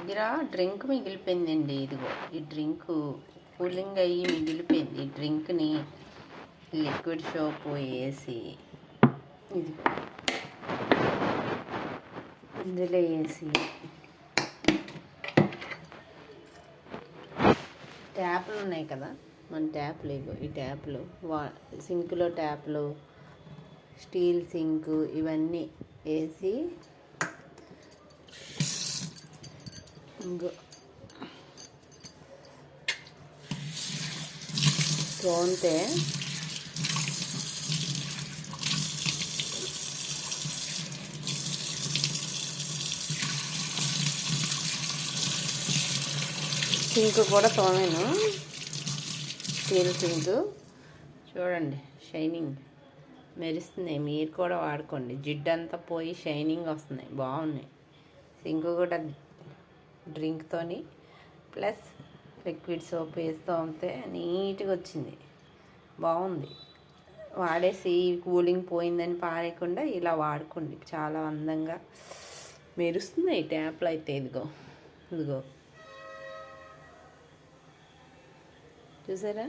దగ్గర డ్రింక్ మిగిలిపోయిందండి. ఇదిగో ఈ డ్రింక్ కూలింగ్ అయ్యి మిగిలిపోయింది. ఈ డ్రింక్ని లిక్విడ్ సోప్ వేసి ఇదిగో ఇందులో వేసి ట్యాప్లు ఉన్నాయి కదా, మన ట్యాప్లు ఇగో ఈ ట్యాప్లు సింక్లో ట్యాప్లు, స్టీల్ సింక్ ఇవన్నీ వేసి ఇంకో తోమితే సింక్ కూడా తోమాను, స్టీల్ సింక్ చూడండి షైనింగ్ మెరుస్తున్నాయి. మీరు కూడా వాడుకోండి, జిడ్డంతా పోయి షైనింగ్ వస్తున్నాయి, బాగున్నాయి. సింక్ కూడా డ్రింక్తోని ప్లస్ లిక్విడ్ సోప్ వేస్తూ ఉంటే నీట్గా వచ్చింది, బాగుంది. వాడేసి కూలింగ్ పోయిందని పారేయకుండా ఇలా వాడుకోండి, చాలా అందంగా మెరుస్తున్నాయి ట్యాప్లు అయితే. ఇదిగో ఇదిగో చూసారా.